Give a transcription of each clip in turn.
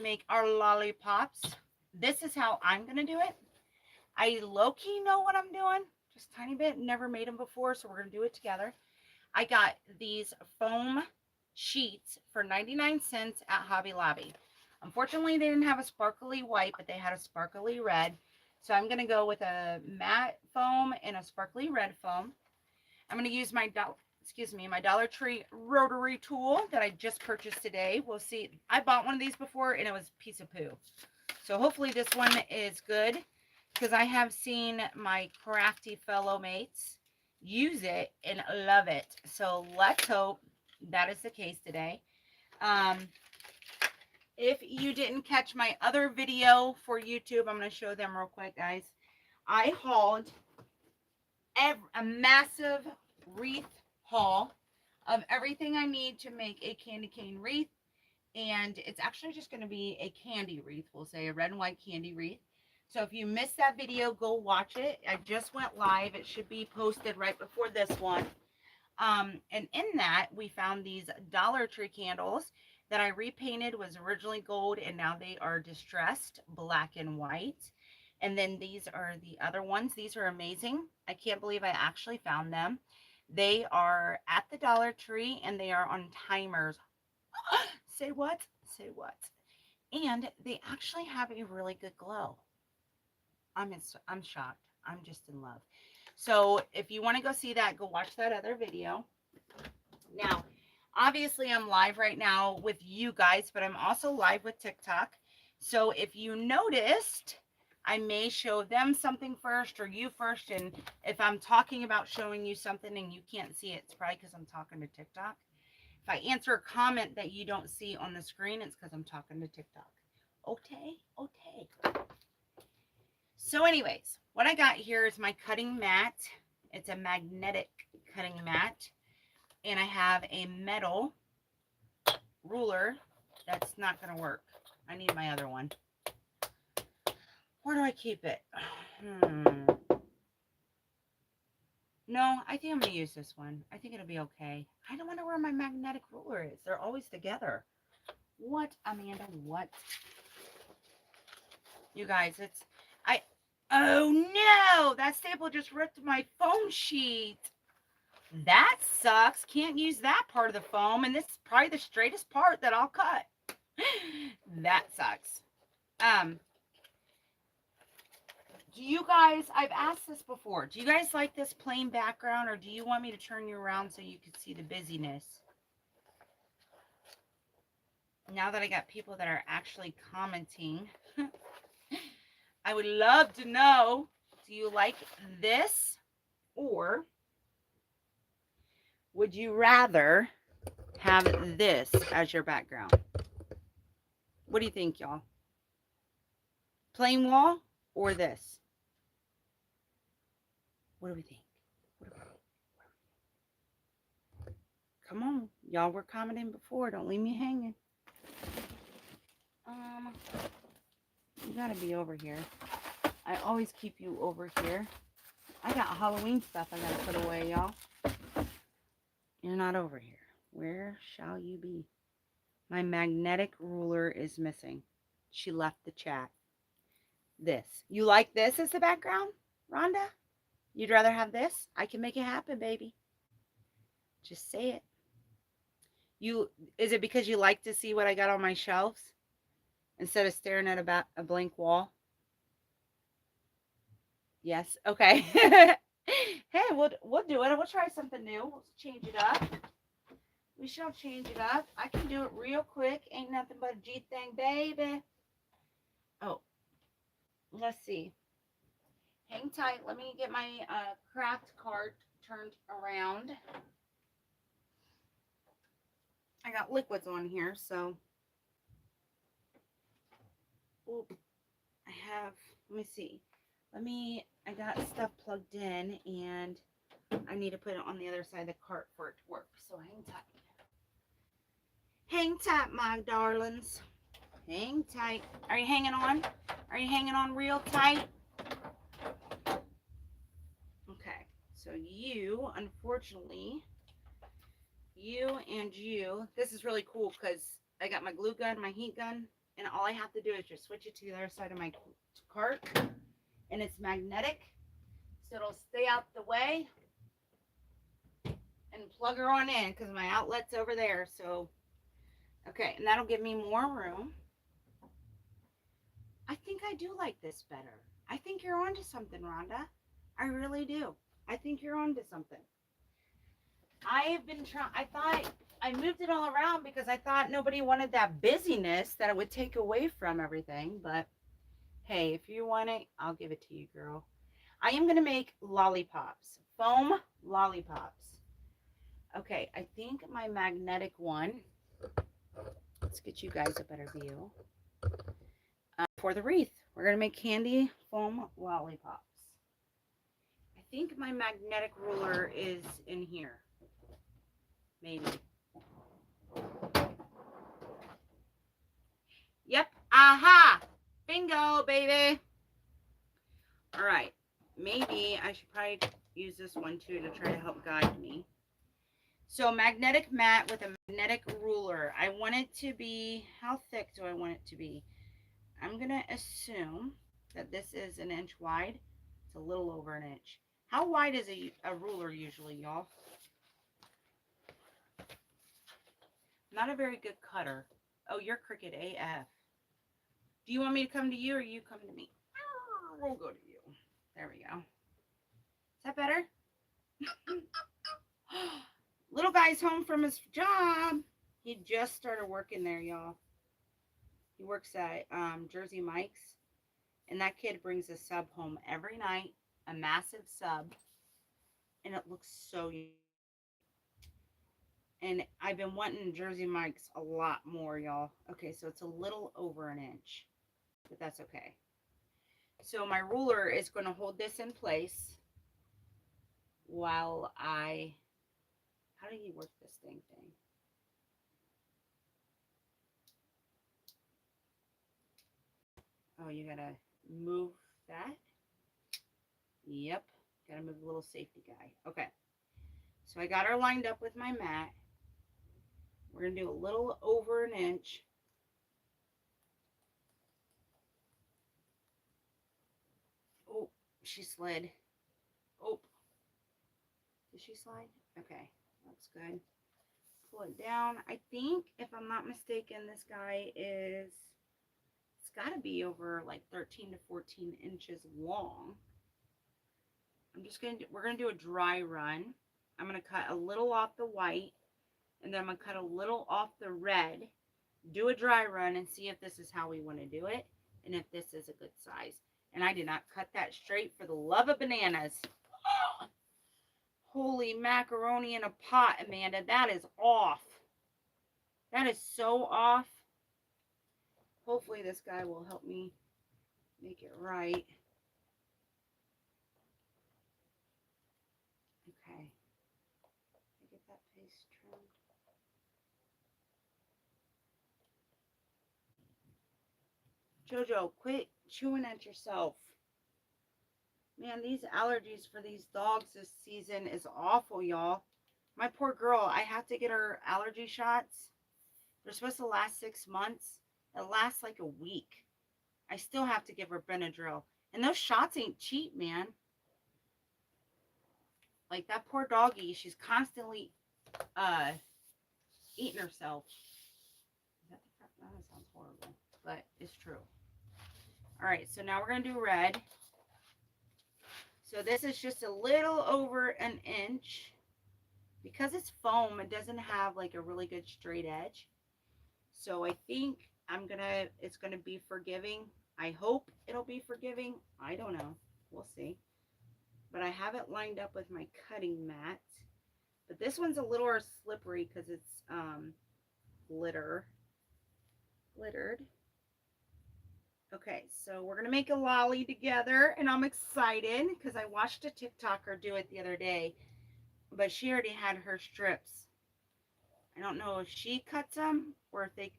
Make our lollipops. This is how I'm going to do it. I low-key know what I'm doing, just a tiny bit. Never made them before, so we're going to do it together. I got these foam sheets for 99 cents at Hobby Lobby. Unfortunately, they didn't have a sparkly white, but they had a sparkly red. So I'm going to go with a matte foam and a sparkly red foam. I'm going to use my my Dollar Tree rotary tool that I just purchased today. We'll see. I bought one of these before and it was a piece of poo. So hopefully this one is good because I have seen my crafty fellow mates use it and love it. So let's hope that is the case today. Um, if you didn't catch my other video for YouTube, I'm going to show them real quick, guys. I hauled a massive wreath haul of everything I need to make a candy cane wreath. And it's actually just going to be a candy wreath. We'll say a red and white candy wreath. So if you missed that video, go watch it. I just went live. It should be posted right before this one. And in that, we found these Dollar Tree candles that I repainted, was originally gold, and now they are distressed black and white. And then these are the other ones. These are amazing. I can't believe I actually found them. They are at the Dollar Tree and they are on timers. Say what? Say what? And they actually have a really good glow. I'm shocked. I'm just in love. So if you want to go see that, go watch that other video. Now, obviously I'm live right now with you guys, but I'm also live with TikTok. So if you noticed, I may show them something first or you first. And if I'm talking about showing you something and you can't see it, it's probably because I'm talking to TikTok. If I answer a comment that you don't see on the screen, it's because I'm talking to TikTok. Okay, okay. So anyways, what I got here is my cutting mat. It's a magnetic cutting mat. And I have a metal ruler that's not going to work. I need my other one. Where do I keep it? No, I think I'm going to use this one. I think it'll be okay. I don't wonder where my magnetic ruler is. They're always together. What, Amanda? What? You guys, oh no! That staple just ripped my foam sheet. That sucks. Can't use that part of the foam, and this is probably the straightest part that I'll cut. That sucks. Do you guys, I've asked this before, do you guys like this plain background, or do you want me to turn you around so you can see the busyness? Now that I got people that are actually commenting, I would love to know, do you like this, or would you rather have this as your background? What do you think, y'all? Plain wall or this? What do we think? Come on. Y'all were commenting before. Don't leave me hanging. You gotta be over here. I always keep you over here. I got Halloween stuff I gotta put away, y'all. You're not over here. Where shall you be? My magnetic ruler is missing. She left the chat. This. You like this as the background, Rhonda? You'd rather have this? I can make it happen, baby. Just say it. Is it because you like to see what I got on my shelves instead of staring at a blank wall? Yes. Okay. Hey, we'll do it. We'll try something new. We'll change it up. We shall change it up. I can do it real quick. Ain't nothing but a G thing, baby. Oh, let's see. Hang tight. Let me get my craft cart turned around. I got liquids on here, so. Oop. Let me see. I got stuff plugged in, and I need to put it on the other side of the cart for it to work. So hang tight. Hang tight, my darlings. Hang tight. Are you hanging on? Are you hanging on real tight? Okay. So unfortunately, this is really cool because I got my glue gun, my heat gun, and all I have to do is just switch it to the other side of my cart, and it's magnetic, so it'll stay out the way, and plug her on in because my outlet's over there. So, okay, and that'll give me more room. I think I do like this better. I think you're onto something, Rhonda. I really do. I think you're onto something. I have been trying, I thought I moved it all around because I thought nobody wanted that busyness that it would take away from everything. But hey, if you want it, I'll give it to you, girl. I am going to make lollipops, foam lollipops. Okay, I think my magnetic one, let's get you guys a better view. For the wreath, we're going to make candy foam lollipops. I think my magnetic ruler is in here. Maybe. Yep. Aha. Bingo, baby. All right. Maybe I should probably use this one too to try to help guide me. So magnetic mat with a magnetic ruler. I want it to be, how thick do I want it to be? I'm going to assume that this is 1 inch wide. It's a little over 1 inch. How wide is a ruler usually, y'all? Not a very good cutter. Oh, you're crooked AF. Do you want me to come to you or you come to me? We'll go to you. There we go. Is that better? Little guy's home from his job. He just started working there, y'all. He works at Jersey Mike's. And that kid brings a sub home every night. A massive sub. And it looks so good. And I've been wanting Jersey Mike's a lot more, y'all. Okay, so it's a little over 1 inch. But that's okay. So my ruler is going to hold this in place while I... How do you work this thing? Oh, you got to move that? Yep. Got to move the little safety guy. Okay. So I got her lined up with my mat. We're going to do a little over 1 inch. Oh, she slid. Oh. Did she slide? Okay. That's good. Pull it down. I think, if I'm not mistaken, this guy is, it's got to be over like 13 to 14 inches long. I'm just going to, we're going to do a dry run. I'm going to cut a little off the white, and then I'm going to cut a little off the red, do a dry run, and see if this is how we want to do it, and if this is a good size. And I did not cut that straight for the love of bananas. Oh, holy macaroni in a pot, Amanda. That is off. That is so off. Hopefully this guy will help me make it right. Okay. Get that piece trimmed. JoJo, quit chewing at yourself. Man, these allergies for these dogs this season is awful, y'all. My poor girl, I have to get her allergy shots. They're supposed to last 6 months. It lasts like a week. I still have to give her Benadryl. And those shots ain't cheap, man. Like that poor doggy, she's constantly eating herself. That sounds horrible, but it's true. All right, so now we're going to do red. So this is just a little over 1 inch. Because it's foam, it doesn't have like a really good straight edge. So I think it's going to be forgiving. I hope it'll be forgiving. I don't know. We'll see. But I have it lined up with my cutting mat. But this one's a little more slippery because it's glittered. Okay, so we're going to make a lolly together, and I'm excited because I watched a TikToker do it the other day, but she already had her strips. I don't know if she cuts them or if they,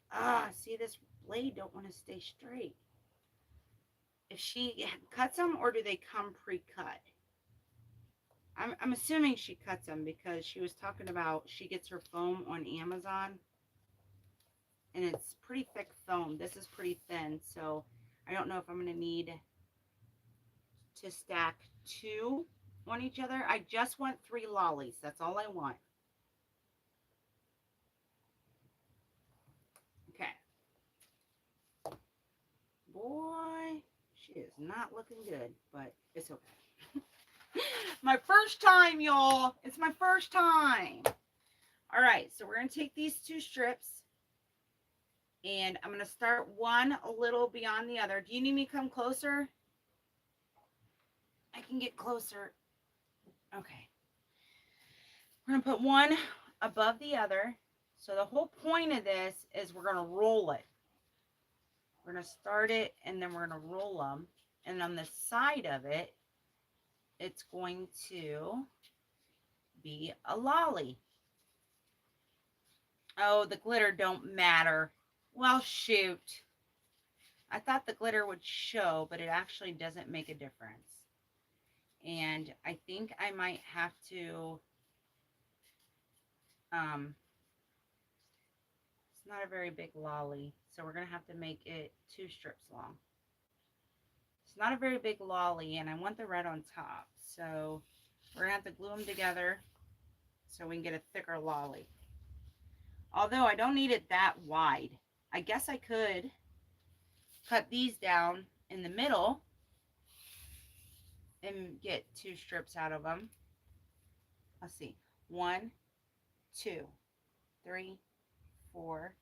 see, this blade don't want to stay straight. If she cuts them or do they come pre-cut? I'm assuming she cuts them because she was talking about she gets her foam on Amazon. And it's pretty thick foam. This is pretty thin, so I don't know if I'm going to need to stack 2 on each other. I just want 3 lollies. That's all I want. Okay. Boy, she is not looking good, but it's okay. My first time, y'all. It's my first time. All right, so we're going to take these 2 strips, and I'm going to start one a little beyond the other. Do you need me to come closer? I can get closer. Okay. We're going to put one above the other. So the whole point of this is we're going to roll it. We're going to start it, and then we're going to roll them. And on the side of it, it's going to be a lolly. Oh, the glitter don't matter. Well, shoot. I thought the glitter would show, but it actually doesn't make a difference. And I think I might have to, it's not a very big lolly, so we're going to have to make it 2 strips long. It's not a very big lolly, and I want the red on top, so we're going to have to glue them together so we can get a thicker lolly. Although I don't need it that wide. I guess I could cut these down in the middle and get 2 strips out of them. Let's see. 1, 2, 3, 4,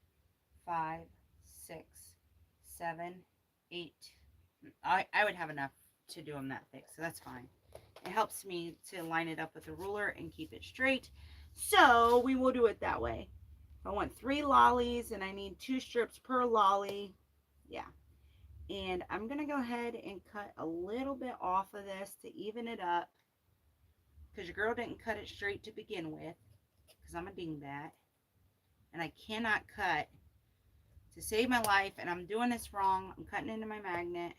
5, 6, 7, 8. I would have enough to do them that thick, so that's fine. It helps me to line it up with the ruler and keep it straight. So we will do it that way. I want 3 lollies and I need 2 strips per lolly. Yeah. And I'm going to go ahead and cut a little bit off of this to even it up, because your girl didn't cut it straight to begin with, because I'm a dingbat. And I cannot cut to save my life, and I'm doing this wrong. I'm cutting into my magnet.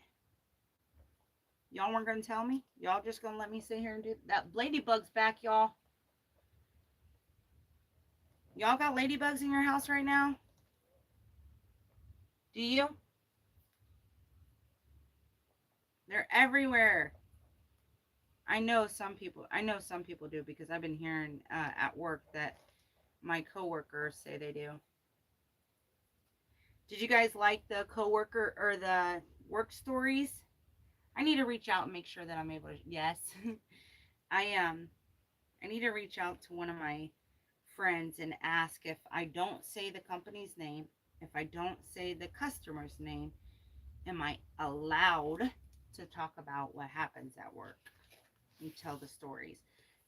Y'all weren't going to tell me? Y'all just going to let me sit here and do that? Ladybug's back, y'all. Y'all got ladybugs in your house right now? Do you? They're everywhere. I know some people do, because I've been hearing at work that my coworkers say they do. Did you guys like the coworker or the work stories? I need to reach out and make sure that I'm able to. Yes. I need to reach out to one of my friends and ask, if I don't say the company's name, if I don't say the customer's name, am I allowed to talk about what happens at work and tell the stories?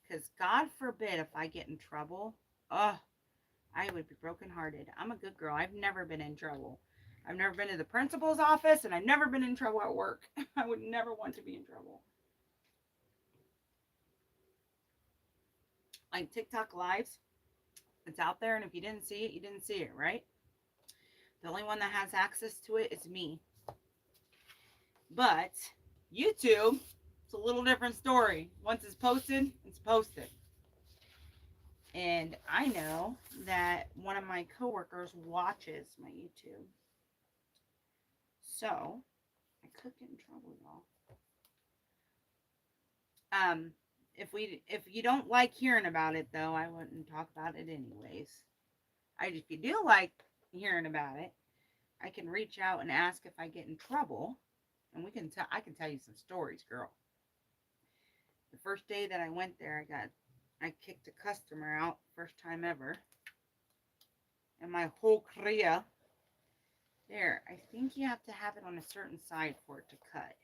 Because God forbid if I get in trouble, I would be brokenhearted. I'm a good girl. I've never been in trouble. I've never been to the principal's office, and I've never been in trouble at work. I would never want to be in trouble. Like TikTok lives, it's out there, and if you didn't see it, you didn't see it, right? The only one that has access to it is me. But YouTube, it's a little different story. Once it's posted, it's posted. And I know that one of my coworkers watches my YouTube. So, I could get in trouble, y'all. If you don't like hearing about it, though, I wouldn't talk about it anyways. If you do like hearing about it, I can reach out and ask if I get in trouble, and I can tell you some stories, girl. The first day that I went there, I kicked a customer out, first time ever, in my whole career. There, I think you have to have it on a certain side for it to cut.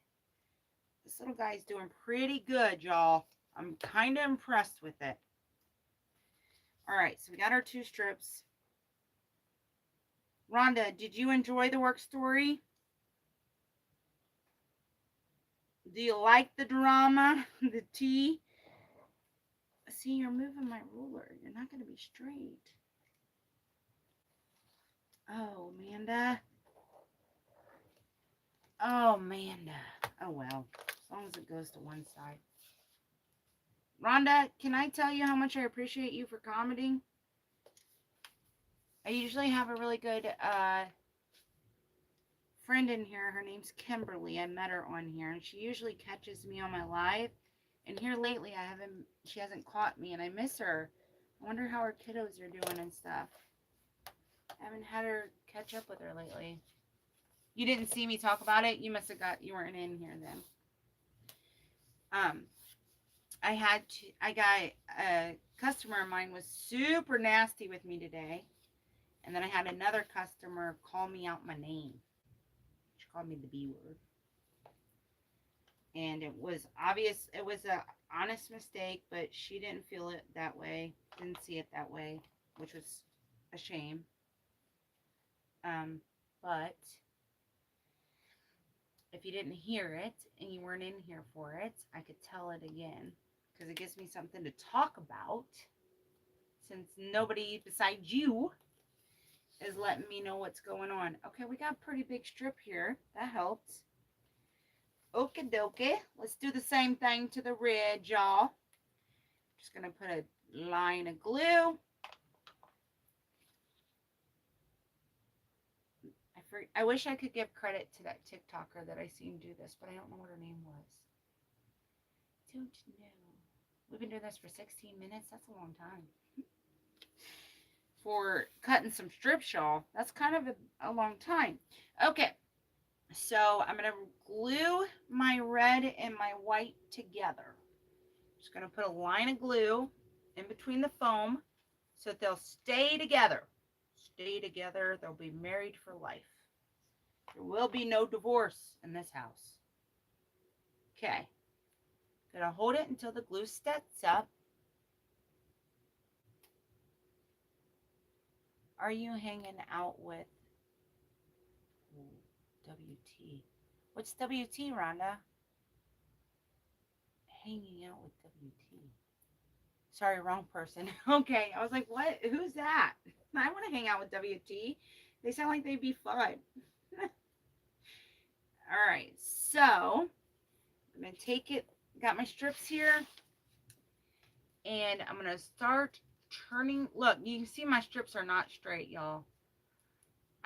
This little guy's doing pretty good, y'all. I'm kind of impressed with it. Alright, so we got our 2 strips. Rhonda, did you enjoy the work story? Do you like the drama? The tea? See, you're moving my ruler. You're not going to be straight. Oh, Amanda. Oh, Amanda. Oh, well. As long as it goes to one side. Rhonda, can I tell you how much I appreciate you for commenting? I usually have a really good friend in here. Her name's Kimberly. I met her on here, and she usually catches me on my live. And here lately, she hasn't caught me, and I miss her. I wonder how her kiddos are doing and stuff. I haven't had her catch up with her lately. You didn't see me talk about it. You weren't in here then. Um, I got a customer of mine was super nasty with me today. And then I had another customer call me out my name. She called me the B word. And it was obvious, it was a honest mistake, but she didn't feel it that way, didn't see it that way, which was a shame. But if you didn't hear it and you weren't in here for it, I could tell it again because it gives me something to talk about since nobody besides you is letting me know what's going on. Okay, we got a pretty big strip here. That helps. Okie dokie. Let's do the same thing to the red, y'all. Just going to put a line of glue. I wish I could give credit to that TikToker that I seen do this, but I don't know what her name was. Don't know. We've been doing this for 16 minutes. That's a long time. For cutting some strips, y'all. That's kind of a long time. Okay. So I'm going to glue my red and my white together. Just going to put a line of glue in between the foam so that they'll stay together. Stay together. They'll be married for life. There will be no divorce in this house. Okay. Gonna hold it until the glue sets up. Are you hanging out with WT? What's WT, Rhonda? Hanging out with WT. Sorry, wrong person. Okay, I was like, what? Who's that? I want to hang out with WT. They sound like they'd be fun. All right, so I'm going to take it. Got my strips here. And I'm going to start turning. Look, you can see my strips are not straight, y'all.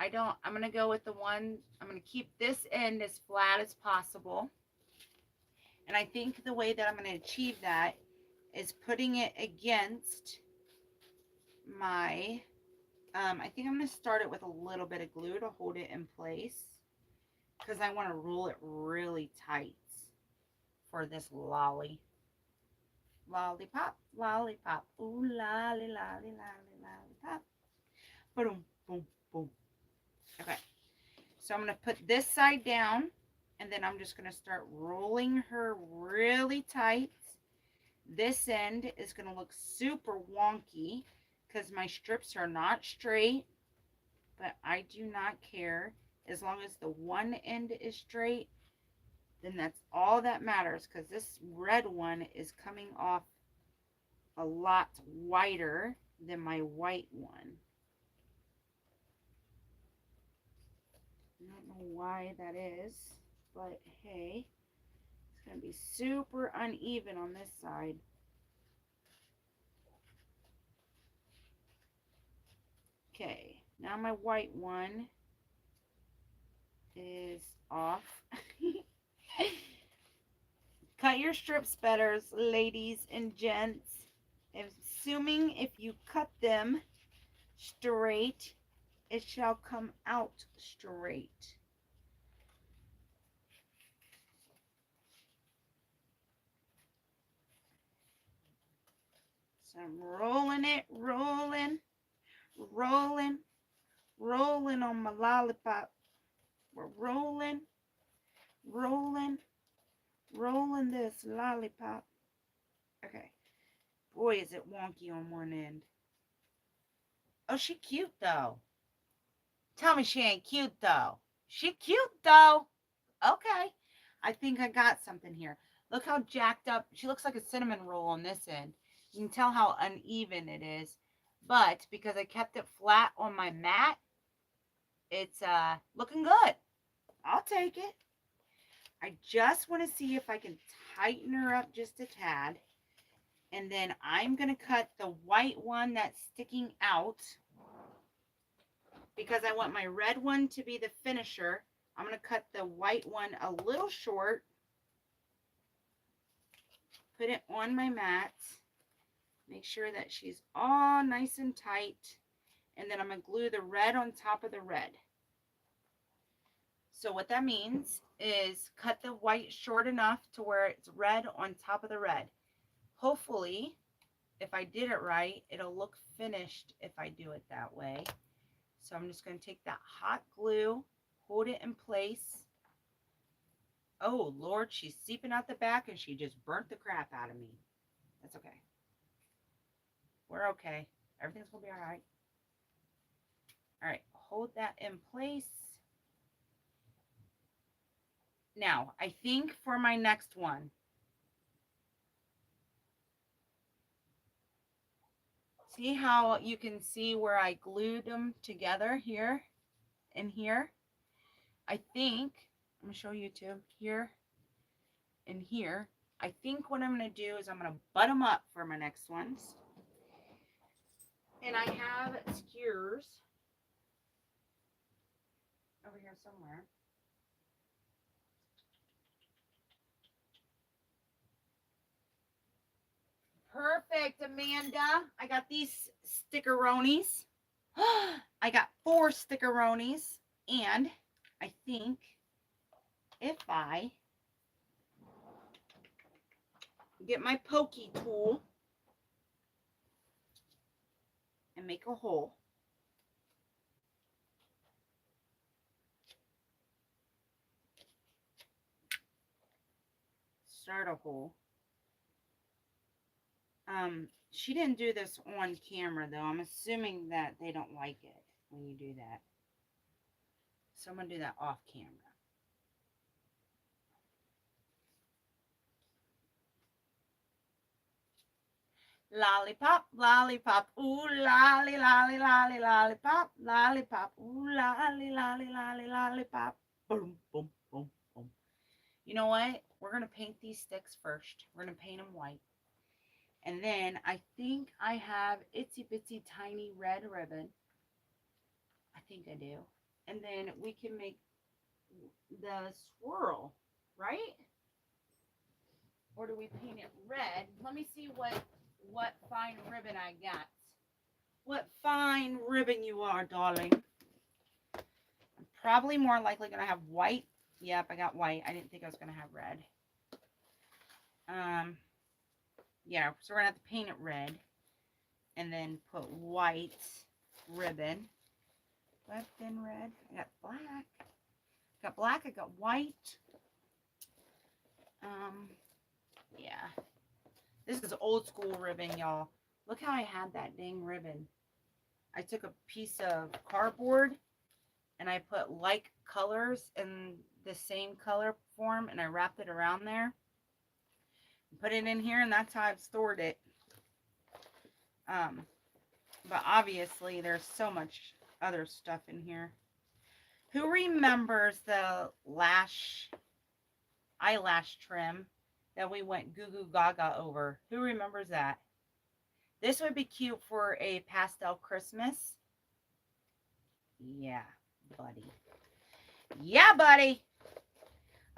I'm going to go with the one. I'm going to keep this end as flat as possible. And I think the way that I'm going to achieve that is putting it against my, I think I'm going to start it with a little bit of glue to hold it in place. Because I want to roll it really tight for this lollipop. Lollipop. Ooh, lolly, lolly, lolly, lollipop. Boom, boom, boom. Okay. So I'm going to put this side down. And then I'm just going to start rolling her really tight. This end is going to look super wonky because my strips are not straight. But I do not care. As long as the one end is straight, then that's all that matters, because this red one is coming off a lot wider than my white one. I don't know why that is, but hey, it's going to be super uneven on this side. Okay, now my white one is off. Cut your strips better, ladies and gents. Assuming if you cut them straight, it shall come out straight. So I'm rolling it, rolling on my lollipop. We're rolling this lollipop. Okay. Boy, is it wonky on one end. Oh, she cute, though. Tell me she ain't cute, though. She cute, though. Okay. I think I got something here. Look how jacked up. She looks like a cinnamon roll on this end. You can tell how uneven it is. But because I kept it flat on my mat, it's looking good. I'll take it. I just want to see if I can tighten her up just a tad. And then I'm going to cut the white one that's sticking out. because I want my red one to be the finisher. I'm going to cut the white one a little short. Put it on my mat. Make sure that she's all nice and tight. And then I'm going to glue the red on top of the red. So what that means is cut the white short enough to where it's red on top of the red. Hopefully, if I did it right, it'll look finished if I do it that way. So I'm just going to take that hot glue, hold it in place. Oh, Lord, she's seeping out the back and she just burnt the crap out of me. That's okay. We're okay. Everything's going to be all right. All right, hold that in place. Now, I think for my next one, see how you can see where I glued them together here and here? I think, I'm going to show you two, here and here. I think what I'm going to do is I'm going to butt them up for my next ones. And I have skewers over here somewhere. Perfect, Amanda. I got these stickeronis. I got 4 stickeronis. And I think if I get my pokey tool and make a hole. Start a hole. She didn't do this on camera though. I'm assuming that they don't like it when you do that. So I'm going to do that off camera. Lollipop, lollipop, ooh, lolly, lolly, lolly, lollipop, lollipop, ooh, lolly, lolly, lolly, lollipop. Boom, boom, boom, boom. You know what? We're going to paint these sticks first. We're going to paint them white. And then I think I have itsy bitsy tiny red ribbon. I think I do. And then we can make the swirl, right? Or do we paint it red? Let me see what fine ribbon I got. What fine ribbon you are, darling. I'm probably more likely going to have white. Yep, I got white. I didn't think I was going to have red. Yeah, so we're going to have to paint it red. And then put white ribbon. Do I have thin red? I got black. I got black. I got white. Yeah. This is old school ribbon, y'all. Look how I had that dang ribbon. I took a piece of cardboard and I put like colors in the same color form and I wrapped it around there. Put it in here and that's how I've stored it. But obviously there's so much other stuff in here. Who remembers the eyelash trim that we went goo goo gaga over? Who remembers that? This would be cute for a pastel Christmas. Yeah, buddy. Yeah, buddy.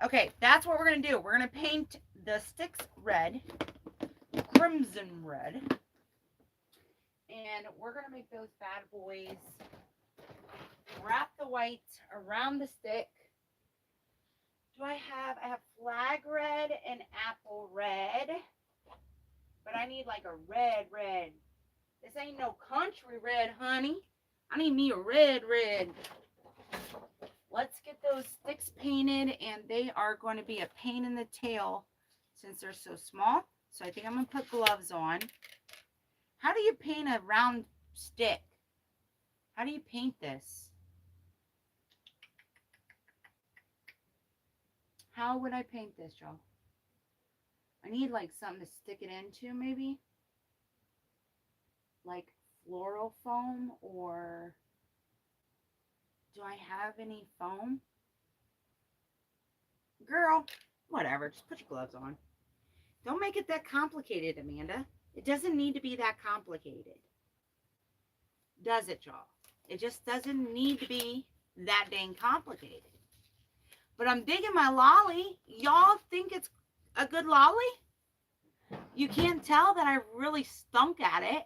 Okay, that's what we're going to do. We're going to paint the sticks red, crimson red. And we're going to make those bad boys. Wrap the white around the stick. Do I have flag red and apple red. But I need like a red. This ain't no country red, honey. I need me a red. Let's get those sticks painted, and they are going to be a pain in the tail since they're so small. So I think I'm going to put gloves on. How do you paint a round stick? How do you paint this? How would I paint this, y'all? I need like something to stick it into, maybe. Like floral foam, or do I have any foam? Girl, whatever. Just put your gloves on. Don't make it that complicated, Amanda. It doesn't need to be that complicated. Does it, y'all? It just doesn't need to be that dang complicated. But I'm digging my lolly. Y'all think it's a good lolly? You can't tell that I really stunk at it.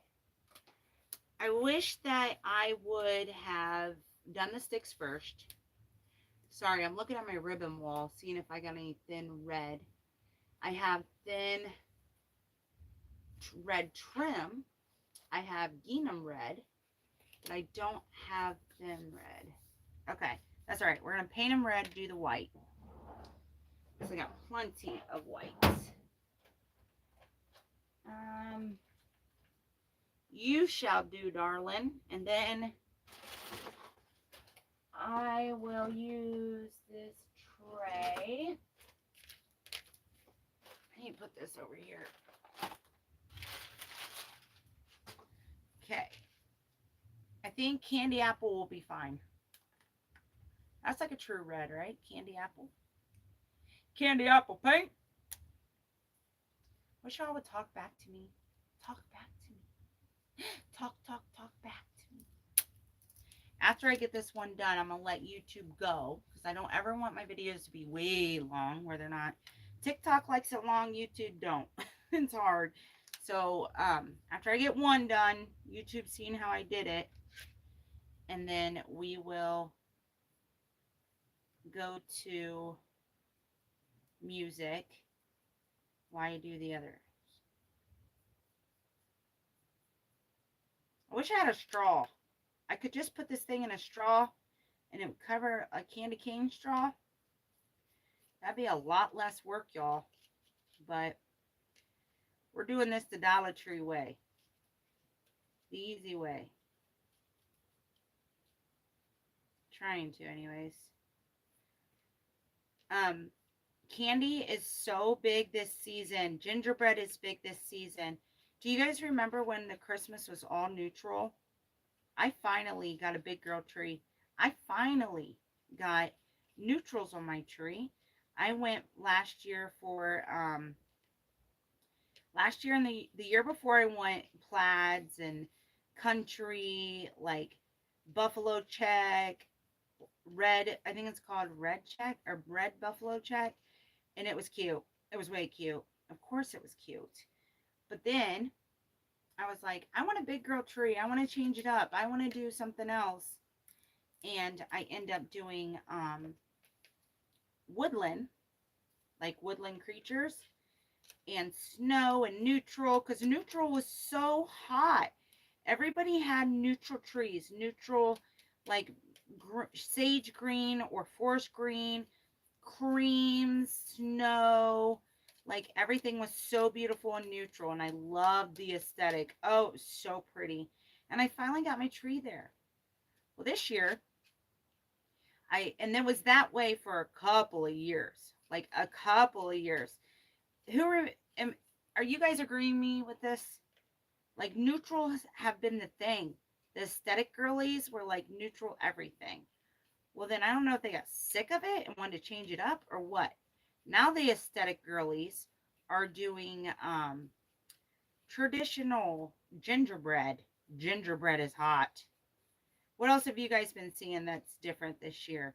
I wish that I would have done the sticks first. Sorry, I'm looking at my ribbon wall, seeing if I got any thin red. I have thin red trim. I have gingham red, but I don't have thin red. Okay, that's all right. We're going to paint them red, do the white. So I got plenty of whites. You shall do, darling. And then I will use this tray. I need to put this over here. Okay. I think candy apple will be fine. That's like a true red, right? Candy apple. Candy apple paint. Wish y'all would talk back to me. Talk back to me. Talk back to me. After I get this one done, I'm going to let YouTube go because I don't ever want my videos to be way long where they're not. TikTok likes it long, YouTube don't. It's hard. So after I get one done, YouTube's seeing how I did it. And then we will go to music while I do the others. I wish I had a straw. I could just put this thing in a straw and it would cover a candy cane straw. That'd be a lot less work, y'all. But we're doing this the Dollar Tree way. The easy way. Trying to, anyways. Candy is so big this season. Gingerbread is big this season. Do you guys remember when the Christmas was all neutral? I finally got a big girl tree. I finally got neutrals on my tree. I went last year for, last year and the year before I went plaids and country, like buffalo check, red, I think it's called red check or red buffalo check. And it was cute. It was way cute. Of course it was cute. But then I was like, I want a big girl tree. I want to change it up. I want to do something else. And I end up doing woodland, like woodland creatures, and snow and neutral, because neutral was so hot. Everybody had neutral trees, neutral, like sage green or forest green, cream, snow, like everything was so beautiful and neutral, and I loved the aesthetic. Oh, it was so pretty. And I finally got my tree there. Well, this year, and it was that way for a couple of years, like a couple of years. Are you guys agreeing me with this? Like neutrals have been the thing. The aesthetic girlies were like neutral everything. Well, then I don't know if they got sick of it and wanted to change it up or what. Now the aesthetic girlies are doing traditional gingerbread. Gingerbread is hot. What else have you guys been seeing that's different this year?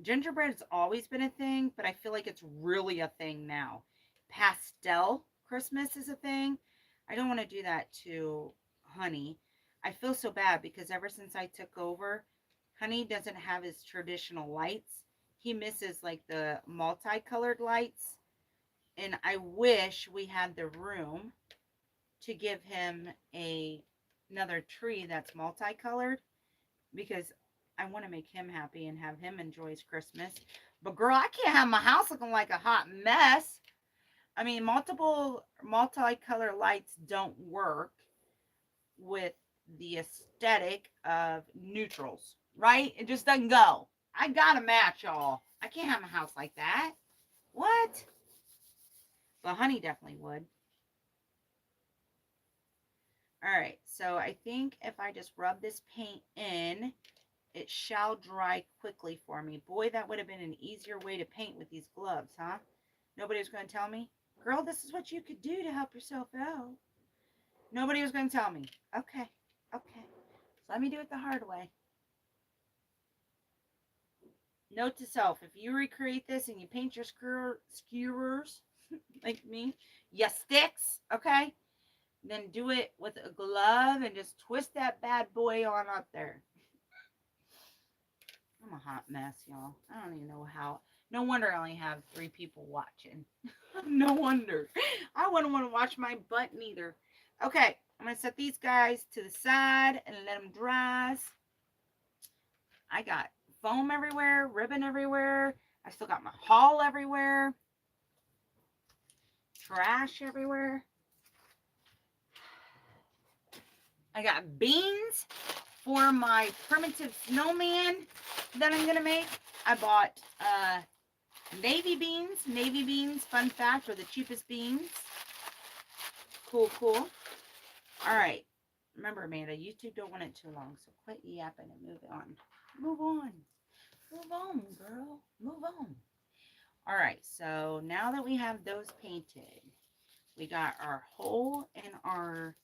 Gingerbread has always been a thing, but I feel like it's really a thing now. Pastel Christmas is a thing. I don't want to do that to Honey. I feel so bad because ever since I took over, Honey doesn't have his traditional lights. He misses like the multicolored lights. And I wish we had the room to give him another tree that's multicolored, because I want to make him happy and have him enjoy his Christmas. But girl, I can't have my house looking like a hot mess. I mean, multicolor lights don't work with the aesthetic of neutrals, right? It just doesn't go. I gotta match, y'all. I can't have a house like that. What? But Honey definitely would. All right, so I think if I just rub this paint in, it shall dry quickly for me. Boy, that would have been an easier way to paint with these gloves, huh? Nobody was going to tell me, girl, this is what you could do to help yourself out. Nobody was going to tell me. Okay, okay. So let me do it the hard way. Note to self, if you recreate this and you paint your skewers like me, your sticks, okay? Then do it with a glove and just twist that bad boy on up there. I'm a hot mess, y'all. I don't even know how. No wonder I only have 3 people watching. No wonder. I wouldn't want to watch my butt neither. Okay, I'm going to set these guys to the side and let them dry. I got foam everywhere, ribbon everywhere. I still got my haul everywhere. Trash everywhere. I got beans for my primitive snowman that I'm going to make. I bought navy beans. Navy beans, fun fact, are the cheapest beans. Cool, cool. All right. Remember, Amanda, YouTube don't want it too long, so quit yapping and move on. Move on. Move on, girl. Move on. All right, so now that we have those painted, we got our hole and our...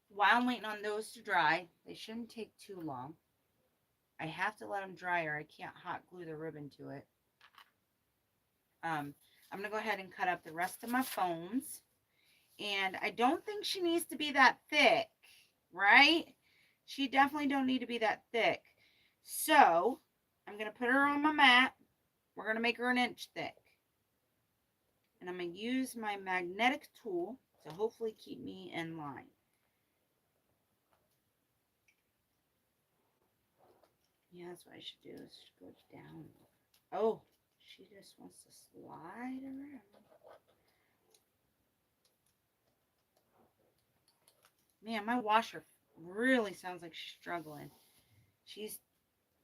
While I'm waiting on those to dry, they shouldn't take too long. I have to let them dry or I can't hot glue the ribbon to it. I'm going to go ahead and cut up the rest of my foams. And I don't think she needs to be that thick, right? She definitely don't need to be that thick. So, I'm going to put her on my mat. We're going to make her an inch thick. And I'm going to use my magnetic tool to hopefully keep me in line. Yeah, that's what I should do. Is go down. Oh, she just wants to slide around. Man, my washer really sounds like she's struggling. She's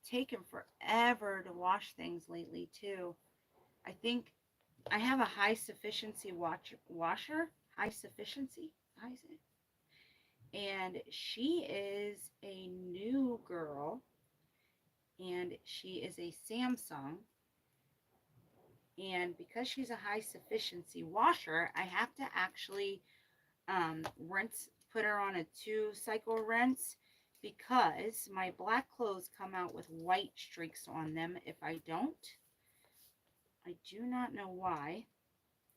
taken forever to wash things lately, too. I think I have a high sufficiency washer. High sufficiency? And she is a new girl. And she is a Samsung. And because she's a high sufficiency washer, I have to actually rinse, put her on a 2-cycle rinse, because my black clothes come out with white streaks on them if I don't. I do not know why.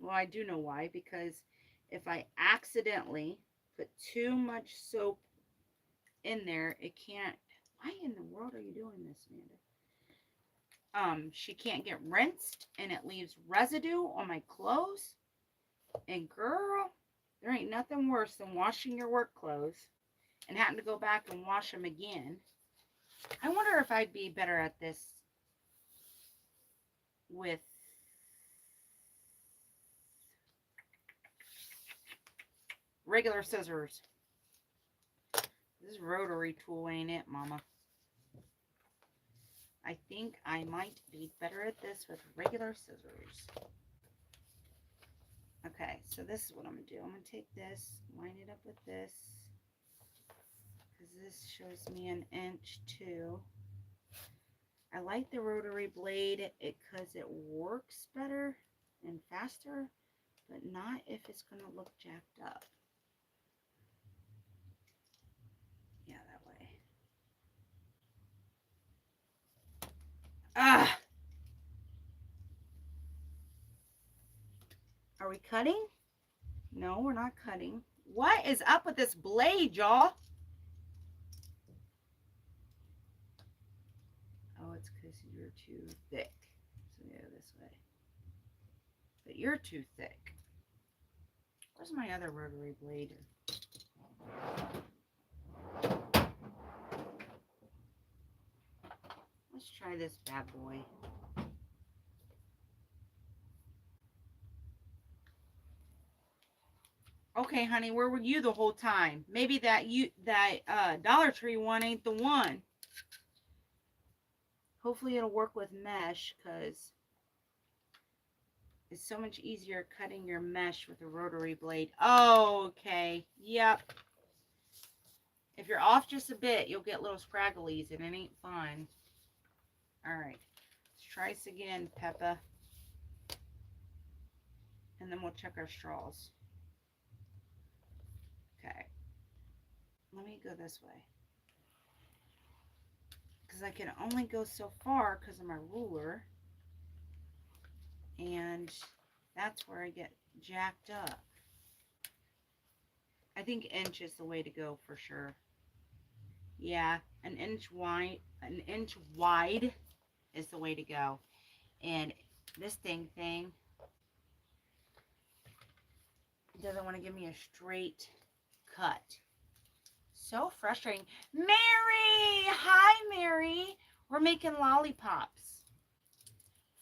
Well, I do know why, because if I accidentally put too much soap in there, it can't... Why in the world are you doing this, Amanda? She can't get rinsed, and it leaves residue on my clothes. And girl, there ain't nothing worse than washing your work clothes and having to go back and wash them again. I wonder if I'd be better at this with regular scissors. This rotary tool ain't it, mama. I think I might be better at this with regular scissors. Okay, so this is what I'm going to do. I'm going to take this, line it up with this, because this shows me an inch too. I like the rotary blade because it works better and faster, but not if it's going to look jacked up. Yeah, that way. Ah! Are we cutting? No, we're not cutting. What is up with this blade, y'all? Oh, it's because you're too thick. So go this way. But you're too thick. Where's my other rotary blade? Let's try this bad boy. Okay, honey, where were you the whole time? Maybe that Dollar Tree one ain't the one. Hopefully it'll work with mesh, because it's so much easier cutting your mesh with a rotary blade. Oh, okay. Yep. If you're off just a bit, you'll get little scragglies, and it ain't fun. All right. Let's try this again, Peppa. And then we'll check our straws. Okay. Let me go this way. because I can only go so far because of my ruler, and that's where I get jacked up. I think inch is the way to go for sure. Yeah, an inch wide is the way to go. And this thing doesn't want to give me a straight cut. So frustrating. Mary! Hi, Mary! We're making lollipops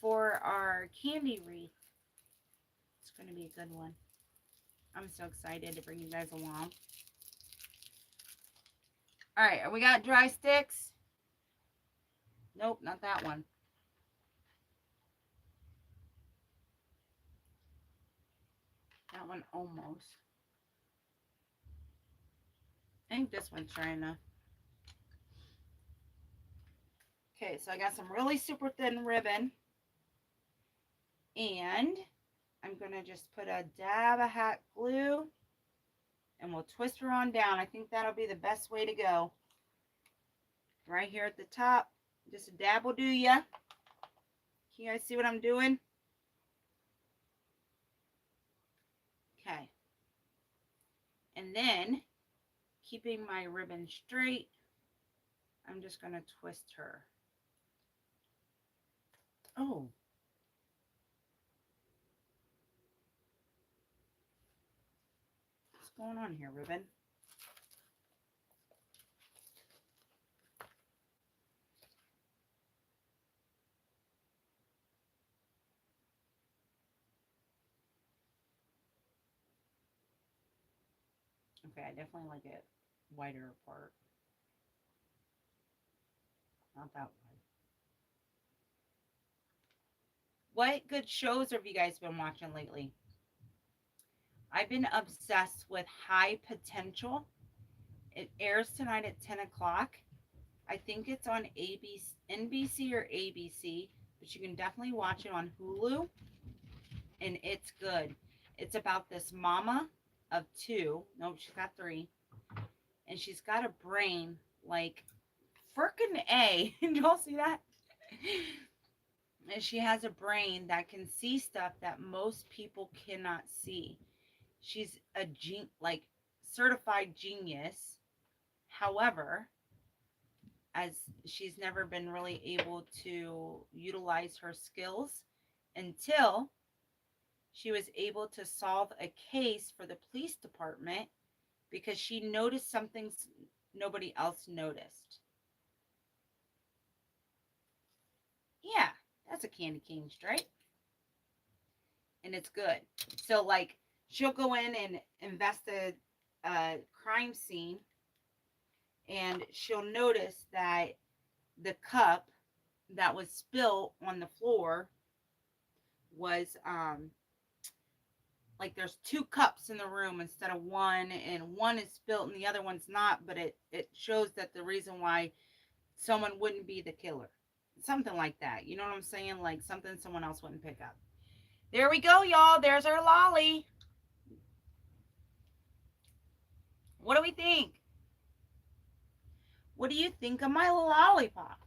for our candy wreath. It's going to be a good one. I'm so excited to bring you guys along. All right, we got dry sticks. Nope, not that one. That one almost. I think this one's dry enough. Okay, so I got some really super thin ribbon. And I'm going to just put a dab of hot glue. And we'll twist her on down. I think that'll be the best way to go. Right here at the top. Just a dab will do ya. Can you guys see what I'm doing? Okay. And then, keeping my ribbon straight, I'm just going to twist her. Oh. What's going on here, ribbon? Okay, I definitely like it wider apart. Not that wide. What good shows have you guys been watching lately? I've been obsessed with High Potential. It airs tonight at 10 o'clock. I think it's on ABC, NBC or ABC, but you can definitely watch it on Hulu, and it's good. It's about this mama of two. No, she's got three. And she's got a brain like frickin' A. Did y'all see that? And she has a brain that can see stuff that most people cannot see. She's a certified genius. However, as she's never been really able to utilize her skills until she was able to solve a case for the police department because she noticed something nobody else noticed. Yeah, that's a candy cane stripe. And it's good. So, like, she'll go in and investigate a crime scene, and she'll notice that the cup that was spilled on the floor was like there's two cups in the room instead of one, and one is spilled and the other one's not, but it shows that the reason why someone wouldn't be the killer, something like that. You know what I'm saying? Like something someone else wouldn't pick up. There we go, y'all. There's our lolly. What do we think? What do you think of my lollipop?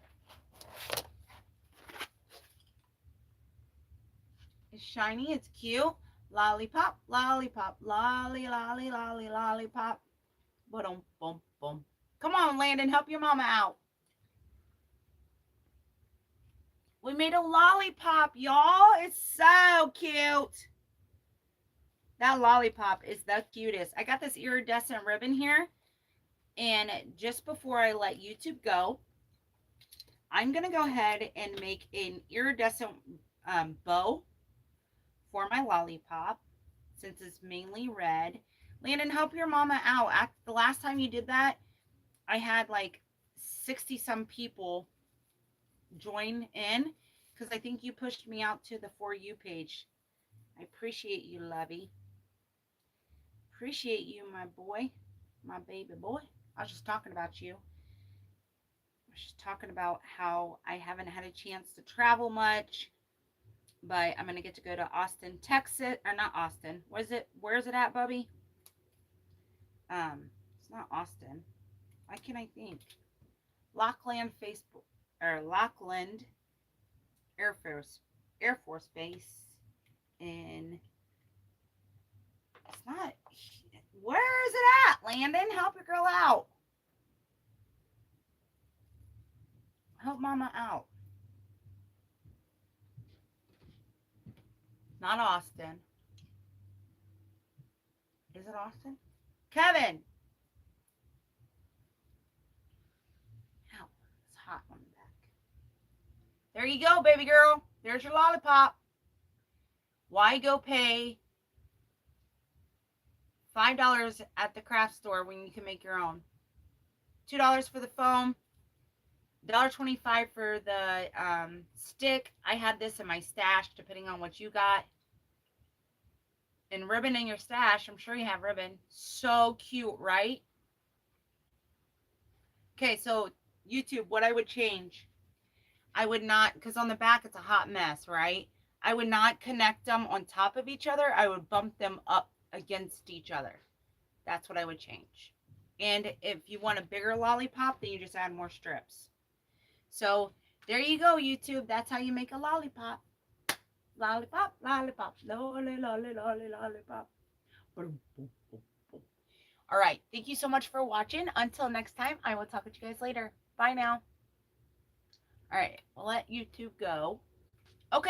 It's shiny, it's cute. Lollipop, lollipop, lolly, lolly, lolly, lollipop. Boom, boom, boom. Come on, Landon, help your mama out. We made a lollipop, y'all. It's so cute. That lollipop is the cutest. I got this iridescent ribbon here. And just before I let YouTube go, I'm going to go ahead and make an iridescent bow for my lollipop, since it's mainly red. Landon, help your mama out. The last time you did that, I had like 60 some people join in because I think you pushed me out to the For You page. I appreciate you, Lovey. Appreciate you, my boy, my baby boy. I was just talking about you. I was just talking about how I haven't had a chance to travel much, but I'm gonna get to go to Austin, Texas, or not Austin. What is it? Where is it at, Bubby? It's not Austin. Why can't I think? Lockland, Facebook. or Lockland Air Force Base in. It's not. Where is it at, Landon? Help your girl out. Help Mama out. Not Austin. Is it Austin? Kevin. Ow, it's hot on the back. There you go, baby girl. There's your lollipop. Why go pay $5 at the craft store when you can make your own? $2 for the foam, $1.25 for the stick. I had this in my stash, depending on what you got. And ribbon in your stash. I'm sure you have ribbon. So cute, right? Okay, so YouTube, what I would change, I would not, because on the back it's a hot mess, right? I would not connect them on top of each other. I would bump them up against each other. That's what I would change. And if you want a bigger lollipop, then you just add more strips. So there you go, YouTube. That's how you make a lollipop. Lollipop, lollipop, lolly, lolly, lolly, lollipop. All right. Thank you so much for watching. Until next time, I will talk with you guys later. Bye now. All right. We'll let YouTube go. Okay.